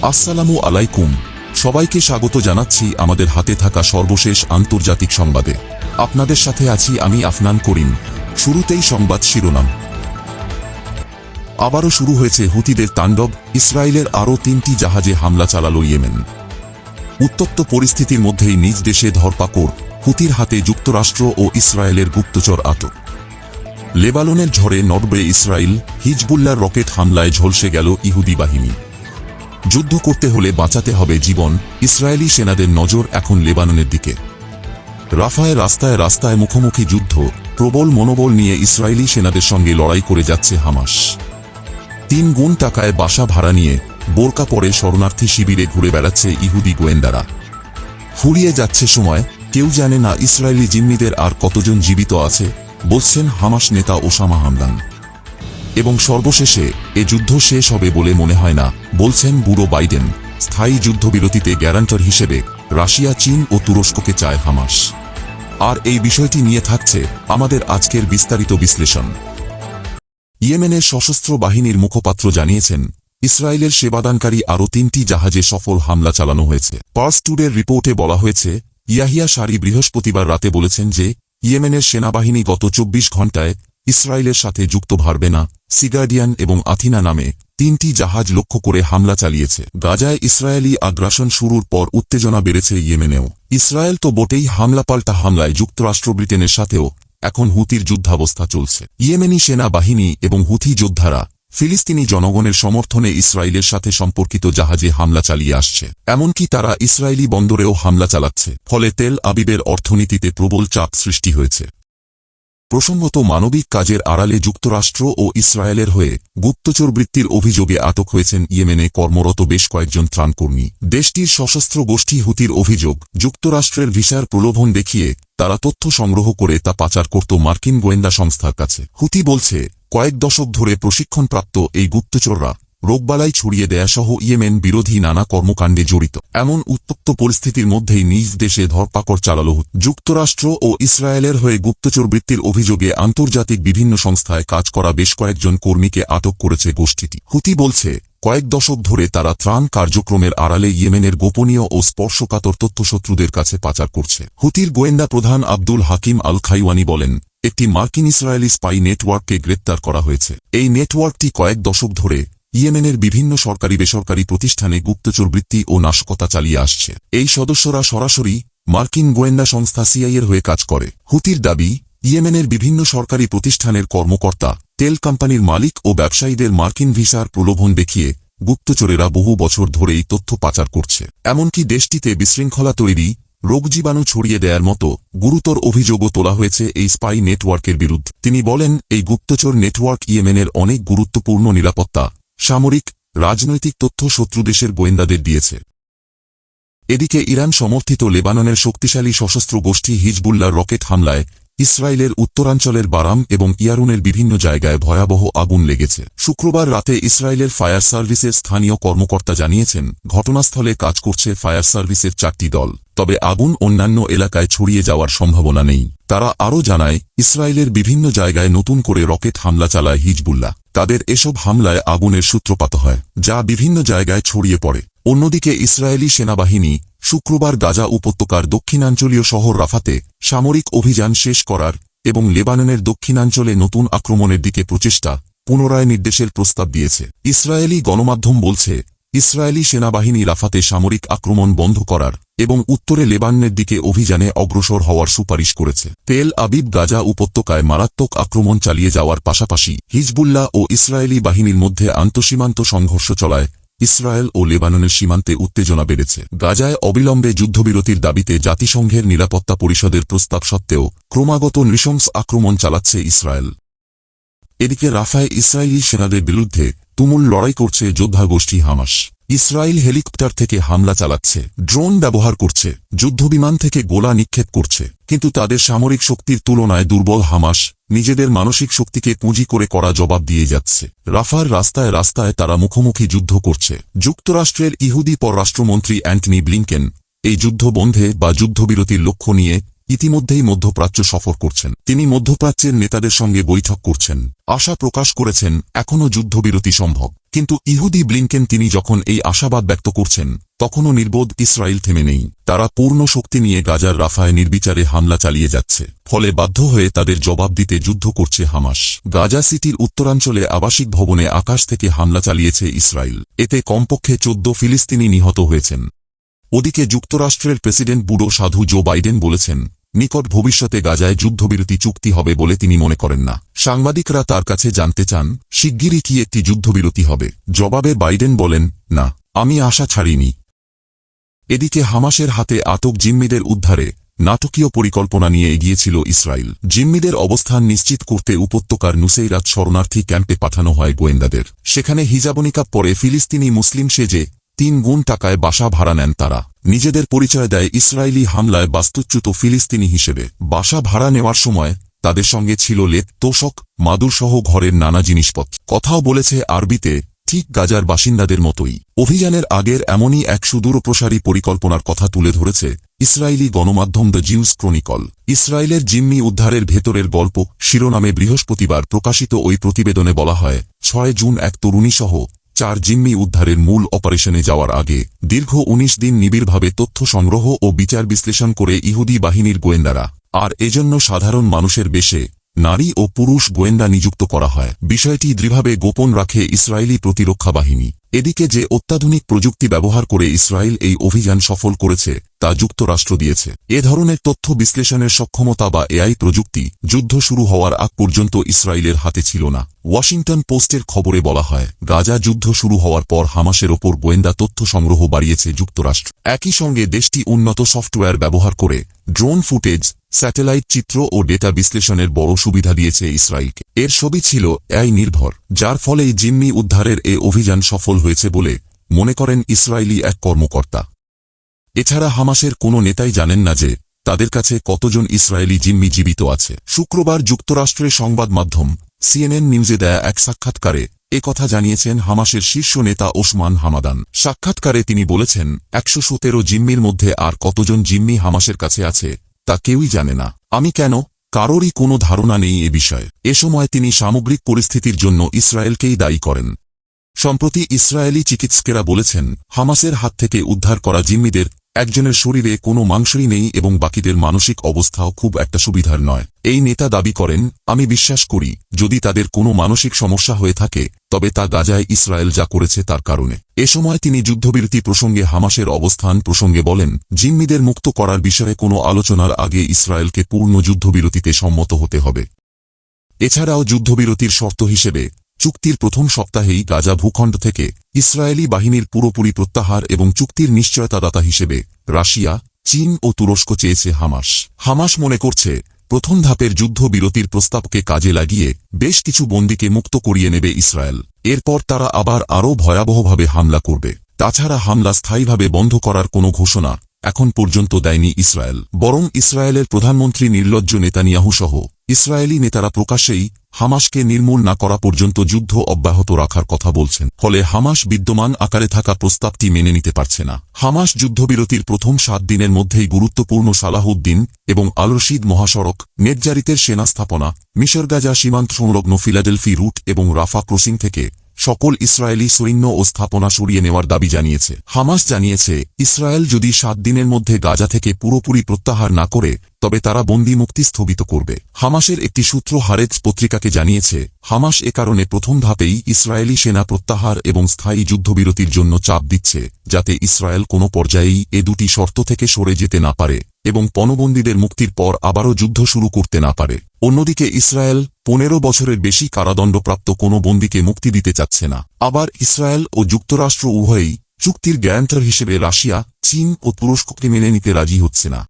আসসালামু আলাইকুম। সবাইকে স্বাগত জানাচ্ছি আমাদের হাতে থাকা সর্বশেষ আন্তর্জাতিক সংবাদে। আপনাদের সাথে আছি আমি আফনান করিম। শুরুতেই সংবাদ শিরোনাম। আবারও শুরু হয়েছে হুতিদের তাণ্ডব, ইসরায়েলের আরও ৩টি জাহাজে হামলা চালাল ইয়েমেন। উত্তপ্ত পরিস্থিতির মধ্যেই নিজ দেশে ধরপাকড়, হুতির হাতে যুক্তরাষ্ট্র ও ইসরায়েলের গুপ্তচর আটক। লেবাননের ঝড়ে নড়বে ইসরায়েল, হিজবুল্লাহর রকেট হামলায় ঝলসে গেল ইহুদি বাহিনী। যুদ্ধ করতে হলে বাঁচাতে হবে জীবন, ইসরায়েলি সেনাদের নজর এখন লেবাননের দিকে। রাফায় রাস্তায় রাস্তায় মুখোমুখি যুদ্ধ, প্রবল মনোবল নিয়ে ইসরায়েলি সেনাদের সঙ্গে লড়াই করে যাচ্ছে হামাস। ৩ গুণ টাকায় বাসা ভাড়া নিয়ে বোরকা পরে শরণার্থী শিবিরে ঘুরে বেড়াচ্ছে ইহুদি গোয়েন্দারা। ফুরিয়ে যাচ্ছে সময়, কেউ জানে না ইসরায়েলি জিম্মিদের আর কতজন জীবিত আছে, বলছেন হামাস নেতা ওসামা হামদান। এবং সর্বশেষে এ যুদ্ধ শেষ হবে বলে মনে হয় না, বলছেন বুড়ো বাইডেন। স্থায়ী যুদ্ধবিরতিতে গ্যারান্টার হিসেবে রাশিয়া, চীন ও তুরস্ককে চায় হামাস। আর এই বিষয়টি নিয়ে থাকছে আমাদের আজকের বিস্তারিত বিশ্লেষণ। ইয়েমেনের সশস্ত্র বাহিনীর মুখপাত্র জানিয়েছেন, ইসরায়েলের সেবাদানকারী আরও ৩টি জাহাজে সফল হামলা চালানো হয়েছে। পার্স টুডের রিপোর্টে বলা হয়েছে, ইয়াহিয়া সারি বৃহস্পতিবার রাতে বলেছেন যে ইয়েমেনের সেনাবাহিনী গত ২৪ ঘণ্টায় ইসরায়েলের সাথে যুক্ত ভারবেনা, সিগার্ডিয়ান এবং আথিনা নামে ৩টি জাহাজ লক্ষ্য করে হামলা চালিয়েছে। গাজায় ইসরায়েলি আগ্রাসন শুরুর পর উত্তেজনা বেড়েছে ইয়েমেনেও। ইসরায়েল তো বটেই, হামলাপাল্টা হামলায় যুক্তরাষ্ট্র ব্রিটেনের সাথেও এখন হুতির যুদ্ধাবস্থা চলছে। ইয়েমেনি সেনাবাহিনী এবং হুথি যোদ্ধারা ফিলিস্তিনি জনগণের সমর্থনে ইসরায়েলের সাথে সম্পর্কিত জাহাজে হামলা চালিয়ে আসছে। এমনকি তারা ইসরায়েলি বন্দরেও হামলা চালাচ্ছে। ফলে তেল আবিবের অর্থনীতিতে প্রবল চাপ সৃষ্টি হয়েছে। প্রসঙ্গত, মানবিক কাজের আড়ালে যুক্তরাষ্ট্র ও ইসরায়েলের হয়ে গুপ্তচর বৃত্তির অভিযোগে আটক হয়েছেন ইয়েমেনে কর্মরত বেশ কয়েকজন ত্রাণকর্মী। দেশটির সশস্ত্র গোষ্ঠী হুতির অভিযোগ, যুক্তরাষ্ট্রের ভিসার প্রলোভন দেখিয়ে তারা তথ্য সংগ্রহ করে তা পাচার করত মার্কিন গোয়েন্দা সংস্থার কাছে। হুতি বলছে, কয়েক দশক ধরে প্রশিক্ষণপ্রাপ্ত এই গুপ্তচররা রোগবালাই ছড়িয়ে দেয়াসহ ইয়েমেন বিরোধী নানা কর্মকাণ্ডে জড়িত। এমন উত্তপ্ত পরিস্থিতির মধ্যেই নিজ দেশে ধরপাকড় চালাল হুতি। যুক্তরাষ্ট্র ও ইসরায়েলের হয়ে গুপ্তচর বৃত্তির অভিযোগে আন্তর্জাতিক বিভিন্ন সংস্থায় কাজ করা বেশ কয়েকজন কর্মীকে আটক করেছে গোষ্ঠীটি। হুতি বলছে, কয়েক দশক ধরে তারা ত্রাণ কার্যক্রমের আড়ালে ইয়েমেনের গোপনীয় ও স্পর্শকাতর তথ্য শত্রুদের কাছে পাচার করছে। হুতির গোয়েন্দা প্রধান আব্দুল হাকিম আল খাইওয়ানি বলেন, একটি মার্কিন ইসরায়েলি স্পাই নেটওয়ার্ককে গ্রেপ্তার করা হয়েছে। এই নেটওয়ার্কটি কয়েক দশক ধরে ইয়েমেনের বিভিন্ন সরকারি বেসরকারি প্রতিষ্ঠানে গুপ্তচর বৃত্তি ও নাশকতা চালিয়ে আসছে। এই সদস্যরা সরাসরি মার্কিন গোয়েন্দা সংস্থা সিআইএর হয়ে কাজ করে। হুতির দাবি, ইয়েমেনের বিভিন্ন সরকারি প্রতিষ্ঠানের কর্মকর্তা, তেল কোম্পানির মালিক ও ব্যবসায়ীদের মার্কিন ভিসার প্রলোভন দেখিয়ে গুপ্তচরেরা বহু বছর ধরেই তথ্য পাচার করছে। এমনকি দেশটিতে বিশৃঙ্খলা তৈরি, রোগজীবাণু ছড়িয়ে দেওয়ার মতো গুরুতর অভিযোগও তোলা হয়েছে এই স্পাই নেটওয়ার্কের বিরুদ্ধে। তিনি বলেন, এই গুপ্তচর নেটওয়ার্ক ইয়েমেনের অনেক গুরুত্বপূর্ণ নিরাপত্তা, সামরিক, রাজনৈতিক তথ্য শত্রু দেশের গোয়েন্দাদের দিয়েছে। এদিকে ইরান সমর্থিত লেবাননের শক্তিশালী সশস্ত্র গোষ্ঠী হিজবুল্লাহর রকেট হামলায় ইসরায়েলের উত্তরাঞ্চলের বারাম এবং ইয়ারুনের বিভিন্ন জায়গায় ভয়াবহ আগুন লেগেছে। শুক্রবার রাতে ইসরায়েলের ফায়ার সার্ভিসের স্থানীয় কর্মকর্তা জানিয়েছেন, ঘটনাস্থলে কাজ করছে ফায়ার সার্ভিসের 4টি দল। তবে আগুন অন্যান্য এলাকায় ছড়িয়ে যাওয়ার সম্ভাবনা নেই। তারা আরও জানায়, ইসরায়েলের বিভিন্ন জায়গায় নতুন করে রকেট হামলা চালায় হিজবুল্লাহ। তাদের এসব হামলায় আগুনের সূত্রপাত হয়, যা বিভিন্ন জায়গায় ছড়িয়ে পড়ে। অন্যদিকে ইসরায়েলি সেনাবাহিনী শুক্রবার গাজা উপত্যকার দক্ষিণাঞ্চলীয় শহর রাফাতে সামরিক অভিযান শেষ করার এবং লেবাননের দক্ষিণাঞ্চলে নতুন আক্রমণের দিকে প্রচেষ্টা পুনরায় নির্দেশের প্রস্তাব দিয়েছে। ইসরায়েলি গণমাধ্যম বলছে, ইসরায়েলি সেনাবাহিনী রাফাতে সামরিক আক্রমণ বন্ধ করার এবং উত্তরে লেবাননের দিকে অভিযানে অগ্রসর হওয়ার সুপারিশ করেছে। তেল আবিব গাজা উপত্যকায় মারাত্মক আক্রমণ চালিয়ে যাওয়ার পাশাপাশি হিজবুল্লাহ ও ইসরায়েলি বাহিনীর মধ্যে আন্তঃসীমান্ত সংঘর্ষ চলায় ইসরায়েল ও লেবাননের সীমান্তে উত্তেজনা বেড়েছে। গাজায় অবিলম্বে যুদ্ধবিরতির দাবিতে জাতিসংঘের নিরাপত্তা পরিষদের প্রস্তাব সত্ত্বেও ক্রমাগত নৃশংস আক্রমণ চালাচ্ছে ইসরায়েল। এদিকে রাফায় ইসরায়েলি সেনাদের বিরুদ্ধে তুমুল লড়াই করছে যোদ্ধা গোষ্ঠী হামাস। ইসরায়েল হেলিকপ্টার থেকে হামলা চালাচ্ছে, ড্রোন ব্যবহার করছে, যুদ্ধবিমান থেকে গোলা নিক্ষেপ করছে। কিন্তু তাদের সামরিক শক্তির তুলনায় দুর্বল হামাস নিজেদের মানসিক শক্তিকে পুঁজি করে কড়া জবাব দিয়ে যাচ্ছে। রাফার রাস্তায় রাস্তায় তারা মুখোমুখি যুদ্ধ করছে। যুক্তরাষ্ট্রের ইহুদি পররাষ্ট্রমন্ত্রী অ্যান্টনি ব্লিংকেন এই যুদ্ধ বন্ধে বা যুদ্ধবিরতির লক্ষ্য নিয়ে ইতিমধ্যেই মধ্যপ্রাচ্য সফর করছেন। তিনি মধ্যপ্রাচ্যের নেতাদের সঙ্গে বৈঠক করছেন, আশা প্রকাশ করেছেন এখনও যুদ্ধবিরতি সম্ভব। কিন্তু ইহুদি ব্লিংকেন তিনি যখন এই আশাবাদ ব্যক্ত করছেন, তখনও নির্বোধ ইসরায়েল থেমে নেই। তারা পূর্ণ শক্তি নিয়ে গাজার রাফায় নির্বিচারে হামলা চালিয়ে যাচ্ছে। ফলে বাধ্য হয়ে তাদের জবাব দিতে যুদ্ধ করছে হামাস। গাজা সিটির উত্তরাঞ্চলে আবাসিক ভবনে আকাশ থেকে হামলা চালিয়েছে ইসরায়েল। এতে কমপক্ষে 14 ফিলিস্তিনি নিহত হয়েছেন। ওদিকে যুক্তরাষ্ট্রের প্রেসিডেন্ট বুড়ো সাধু জো বাইডেন বলেছেন, নিকট ভবিষ্যতে গাজায় যুদ্ধবিরতি চুক্তি হবে বলে তিনি মনে করেন না। সাংবাদিকরা তার কাছে জানতে চান, শিগগিরই কি একটি যুদ্ধবিরতি হবে? জবাবে বাইডেন বলেন, না, আমি আশা ছাড়িনি। এদিকে হামাসের হাতে আটক জিম্মিদের উদ্ধারে নাটকীয় পরিকল্পনা নিয়ে এগিয়েছিল ইসরায়েল। জিম্মিদের অবস্থান নিশ্চিত করতে উপত্যকার নুসেইরাত শরণার্থী ক্যাম্পে পাঠানো হয় গোয়েন্দাদের। সেখানে হিজাবনিকাব পরে ফিলিস্তিনি মুসলিম সেজে 3 গুণ টাকায় বাসা ভাড়া নেন তারা। নিজেদের পরিচয় দেয় ইসরায়েলি হামলায় বাস্তুচ্যুত ফিলিস্তিনি হিসেবে। বাসা ভাড়া নেওয়ার সময় তাদের সঙ্গে ছিল লেপ, তোশক, মাদুরসহ ঘরের নানা জিনিসপত্র। কথাও বলেছে আরবিতে, ঠিক গাজার বাসিন্দাদের মতোই। অভিযানের আগের এমনই এক সুদূরপ্রসারী পরিকল্পনার কথা তুলে ধরেছে ইসরায়েলি গণমাধ্যম দ্য জিউস ক্রনিকল। ইসরায়েলের জিম্মি উদ্ধারের ভেতরের গল্প শিরোনামে বৃহস্পতিবার প্রকাশিত ওই প্রতিবেদনে বলা হয়, 6 জুন এক তরুণীসহ 4 জিম্মি উদ্ধারের মূল অপারেশনে যাওয়ার আগে দীর্ঘ 19 দিন নিবিড়ভাবে তথ্য সংগ্রহ ও বিচার বিশ্লেষণ করে ইহুদি বাহিনীর গোয়েন্দারা, আর এজন্য সাধারণ মানুষের বেশে নারী ও পুরুষ গোয়েন্দা নিযুক্ত করা হয়। বিষয়টি দৃঢ়ভাবে গোপন রাখে ইসরায়েলি প্রতিরক্ষা বাহিনী। এদিকে যে অত্যাধুনিক প্রযুক্তি ব্যবহার করে ইসরায়েল এই অভিযান সফল করেছে তা যুক্তরাষ্ট্র দিয়েছে। এ ধরনের তথ্য বিশ্লেষণের সক্ষমতা বা এআই প্রযুক্তি যুদ্ধ শুরু হওয়ার আগ পর্যন্ত ইসরায়েলের হাতে ছিল না। ওয়াশিংটন পোস্টের খবরে বলা হয়, গাজা যুদ্ধ শুরু হওয়ার পর হামাসের ওপর গোয়েন্দা তথ্য সংগ্রহ বাড়িয়েছে যুক্তরাষ্ট্র। একই সঙ্গে দেশটি উন্নত সফটওয়্যার ব্যবহার করে ড্রোন ফুটেজ, স্যাটেলাইট চিত্র ও ডেটা বিশ্লেষণের বড় সুবিধা দিয়েছে ইসরায়েলকে। এর সবই ছিল এআই নির্ভর, যার ফলেই জিম্মি উদ্ধারের এ অভিযান সফল হয়েছে বলে মনে করেন ইসরায়েলি এক কর্মকর্তা। এছাড়া হামাসের কোনো নেতাই জানেন না যে তাদের কাছে কতজন ইসরায়েলি জিম্মি জীবিত আছে। শুক্রবার যুক্তরাষ্ট্রের সংবাদ মাধ্যম সিএনএন নিউজে দেয়া এক সাক্ষাৎকারে একথা জানিয়েছেন হামাসের শীর্ষ নেতা ওসমান হামাদান। সাক্ষাৎকারে তিনি বলেছেন, 117 জিম্মির মধ্যে আর কতজন জিম্মি হামাসের কাছে আছে তা কেউই জানে না। আমি কেন, কারোরই কোনো ধারণা নেই এ বিষয়ে। এ সময় তিনি সামগ্রিক পরিস্থিতির জন্য ইসরায়েলকেই দায়ী করেন। সম্প্রতি ইসরায়েলি চিকিৎসকেরা বলেছেন, হামাসের হাত থেকে উদ্ধার করা জিম্মিদের একজনের শরীরে কোনো মাংসই নেই এবং বাকিদের মানসিক অবস্থাও খুব একটা সুবিধার নয়। এই নেতা দাবি করেন, আমি বিশ্বাস করি যদি তাদের কোনো মানসিক সমস্যা হয়ে থাকে তবে তা গাজায় ইসরায়েল যা করেছে তার কারণে। এ সময় তিনি যুদ্ধবিরতি প্রসঙ্গে হামাসের অবস্থান প্রসঙ্গে বলেন, জিম্মিদের মুক্ত করার বিষয়ে কোনো আলোচনার আগে ইসরায়েলকে পূর্ণ যুদ্ধবিরতিতে সম্মত হতে হবে। এছাড়াও যুদ্ধবিরতির শর্ত হিসেবে চুক্তির প্রথম সপ্তাহেই গাজা ভূখণ্ড থেকে ইসরায়েলি বাহিনীর পুরোপুরি প্রত্যাহার এবং চুক্তির নিশ্চয়তাদাতা হিসেবে রাশিয়া, চীন ও তুরস্ক চেয়েছে হামাস। হামাস মনে করছে প্রথম ধাপের যুদ্ধবিরতির প্রস্তাবকে কাজে লাগিয়ে বেশ কিছু বন্দীকে মুক্ত করিয়ে নেবে ইসরায়েল। এরপর তারা আবার আরও ভয়াবহভাবে হামলা করবে। তাছাড়া হামলা স্থায়ীভাবে বন্ধ করার কোনো ঘোষণা এখন পর্যন্ত দেয়নি ইসরায়েল, বরং ইসরায়েলের প্রধানমন্ত্রী নির্লজ্জ নেতানিয়াহু সহ ইসরায়েলি নেতারা প্রকাশ্যেই হামাসকে নির্মূল না করা পর্যন্ত যুদ্ধ অব্যাহত রাখার কথা বলছেন। ফলে হামাস বিদ্যমান আকারে থাকা প্রস্তাবটি মেনে নিতে পারছে না। হামাস যুদ্ধবিরতির প্রথম 7 দিনের মধ্যেই গুরুত্বপূর্ণ সালাহুদ্দিন এবং আল রশিদ মহাসড়ক, নেটজারিতের সেনা স্থাপনা, মিশর গাজা সীমান্ত সংলগ্ন ফিলাডেলফি রুট এবং রাফা ক্রসিং থেকে সকল ইসরায়েলি সৈন্য ও স্থাপনা সরিয়ে নেওয়ার দাবি জানিয়েছে। হামাস জানিয়েছে, ইসরায়েল যদি 7 দিনের মধ্যে গাজা থেকে পুরোপুরি প্রত্যাহার না করে তবে তারা বন্দী মুক্তি স্থগিত করবে। হামাসের একটি সূত্র হারেজ পত্রিকাকে জানিয়েছে, হামাস এ কারণে প্রথম ধাপেই ইসরায়েলি সেনা প্রত্যাহার এবং স্থায়ী যুদ্ধবিরতির জন্য চাপ দিচ্ছে, যাতে ইসরায়েল কোনো পর্যায়েই এ দুটি শর্ত থেকে সরে যেতে না পারে এবং পণবন্দীদের মুক্তির পর আবারও যুদ্ধ শুরু করতে না পারে। অন্যদিকে ইসরায়েল 15 বছরের বেশি কারাদণ্ডপ্রাপ্ত কোনো বন্দীকে মুক্তি দিতে চাচ্ছে না। আবার ইসরায়েল ও যুক্তরাষ্ট্র উভয়ই চুক্তির গ্যারান্টার হিসেবে রাশিয়া, চীন ও তুরস্ককে মেনে নিতে রাজি হচ্ছে না।